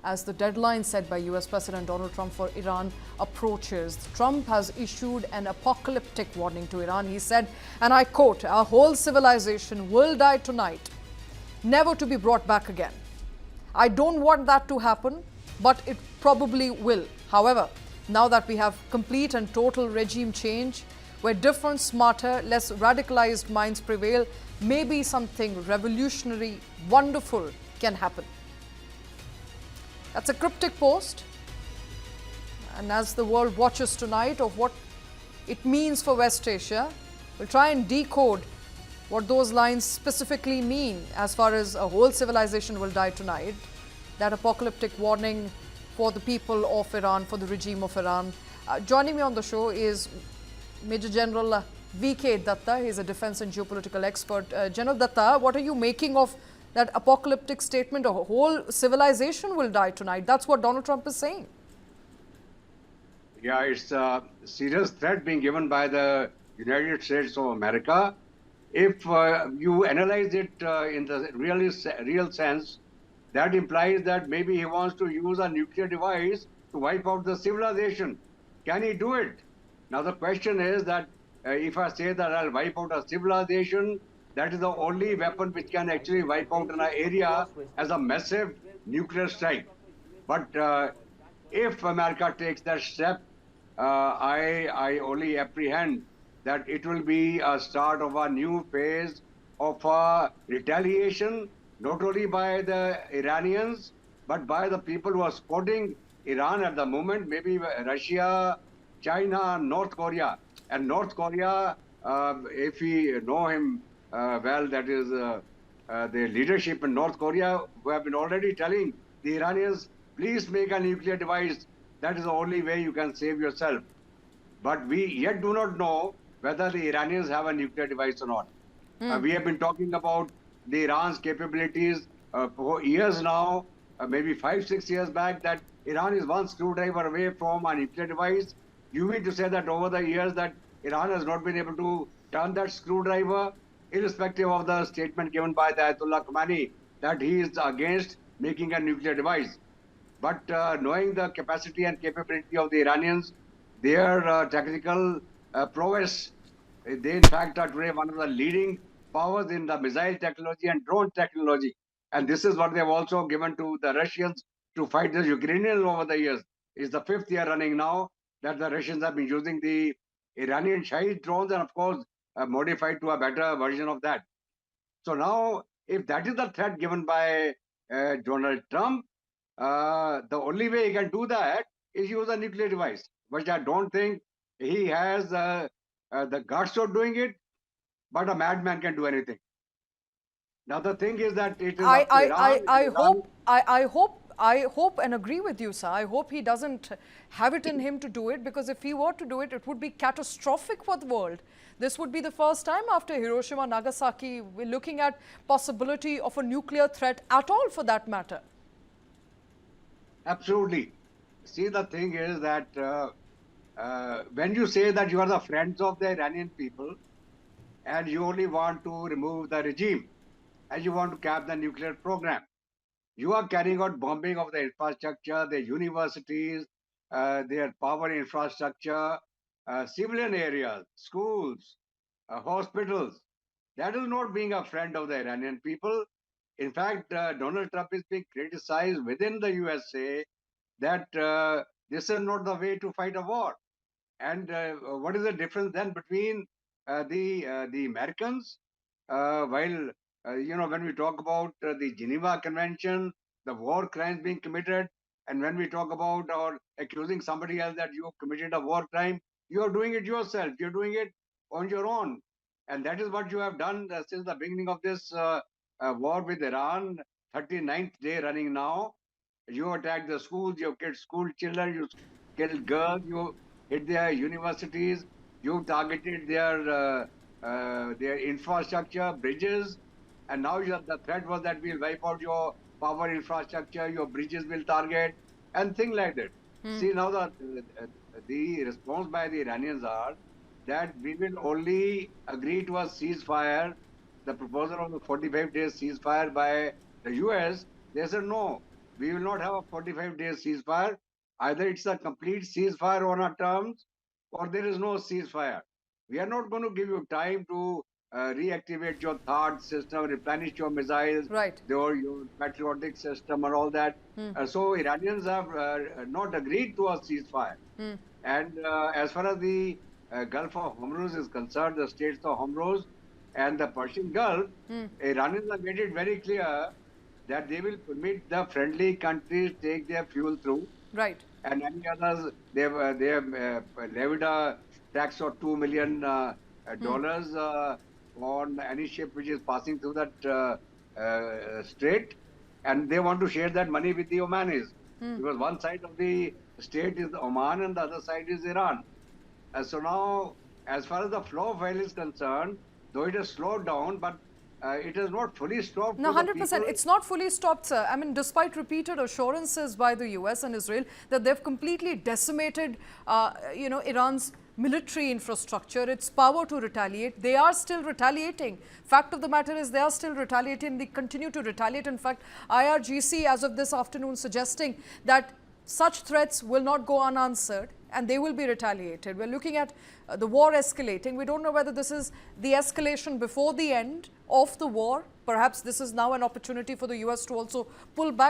as the deadline set by U.S. President Donald Trump for Iran approaches. Trump has issued an apocalyptic warning to Iran. He said, and I quote, "Our whole civilization will die tonight, never to be brought back again." I don't want that to happen, but it probably will. However, now that we have complete and total regime change, where different, smarter, less radicalized minds prevail, maybe something revolutionary, wonderful can happen. That's a cryptic post. And as the world watches tonight of what it means for West Asia, we'll try and decode what those lines specifically mean as far as a whole civilization will die tonight. That apocalyptic warning for the people of Iran, for the regime of Iran. Joining me on the show is Major General V.K. Datta. He's a defense and geopolitical expert. General Datta, what are you making of that apocalyptic statement? A whole civilization will die tonight. That's what Donald Trump is saying. Yeah, it's a serious threat being given by the United States of America. If you analyze it in the real sense, that implies that maybe he wants to use a nuclear device to wipe out the civilization. Can he do it? Now the question is that if I say that I'll wipe out a civilization, that is the only weapon which can actually wipe out an area as a massive nuclear strike. But if America takes that step, I only apprehend that it will be a start of a new phase of retaliation, not only by the Iranians, but by the people who are supporting Iran at the moment, maybe Russia, China, North Korea. And North Korea, if we know him well, that is the leadership in North Korea, who have been already telling the Iranians, please make a nuclear device. That is the only way you can save yourself. But we yet do not know whether the Iranians have a nuclear device or not. We have been talking about the Iran's capabilities for years now, maybe 5-6 years back, that Iran is one screwdriver away from a nuclear device. You mean to say that over the years that Iran has not been able to turn that screwdriver, irrespective of the statement given by the Ayatollah Khomeini that he is against making a nuclear device. But knowing the capacity and capability of the Iranians, their technical prowess, they in fact are today one of the leading powers in the missile technology and drone technology. And this is what they have also given to the Russians to fight the Ukrainians over the years. It's the 5th year running now that the Russians have been using the Iranian Shahid drones and of course modified to a better version of that. So now, if that is the threat given by Donald Trump, the only way he can do that is use a nuclear device, which I don't think he has the guts of doing it, but a madman can do anything. Now the thing is that it is up to Iran. I hope and agree with you, sir. I hope he doesn't have it in him to do it, because if he were to do it, it would be catastrophic for the world. This would be the first time after Hiroshima, Nagasaki, we're looking at possibility of a nuclear threat at all, for that matter. Absolutely. See, the thing is that when you say that you are the friends of the Iranian people and you only want to remove the regime and you want to cap the nuclear program, you are carrying out bombing of the infrastructure, the universities, their power infrastructure, civilian areas, schools, hospitals. That is not being a friend of the Iranian people. In fact, Donald Trump is being criticized within the USA that this is not the way to fight a war. And what is the difference then between the Americans, while when we talk about the Geneva Convention, the war crimes being committed, and when we talk about or accusing somebody else that you committed a war crime, you are doing it yourself. You're doing it on your own, and that is what you have done since the beginning of this war with Iran, 39th day running now. You attacked the schools, you killed school children, you killed girls, you hit their universities, you targeted their infrastructure, bridges, and now the threat was that we'll wipe out your power infrastructure, your bridges will target, and things like that. See, now the response by the Iranians are that we will only agree to a ceasefire, the proposal of the 45 days ceasefire by the US. They said no. we will not have a 45 days ceasefire. Either it's a complete ceasefire on our terms or there is no ceasefire. We are not going to give you time to reactivate your THAAD system, replenish your missiles, Right. your patriotic system and all that. So Iranians have not agreed to a ceasefire. And as far as the Gulf of Hormuz is concerned, the Straits of Hormuz and the Persian Gulf, Iranians have made it very clear that they will permit the friendly countries take their fuel through, Right. and any others they have levied a tax of $2 million on any ship which is passing through that strait, and they want to share that money with the Omanis because one side of the state is Oman and the other side is Iran. So now, as far as the flow of oil is concerned, though it has slowed down, but it has not fully stopped. No, for the 100%. people. It's not fully stopped, sir. I mean, despite repeated assurances by the US and Israel that they've completely decimated, Iran's military infrastructure, its power to retaliate, they are still retaliating. Fact of the matter is they are still retaliating. They continue to retaliate. In fact, IRGC, as of this afternoon, suggesting that such threats will not go unanswered and they will be retaliated. We're looking at the war escalating. We don't know whether this is the escalation before the end of the war. Perhaps this is now an opportunity for the US to also pull back.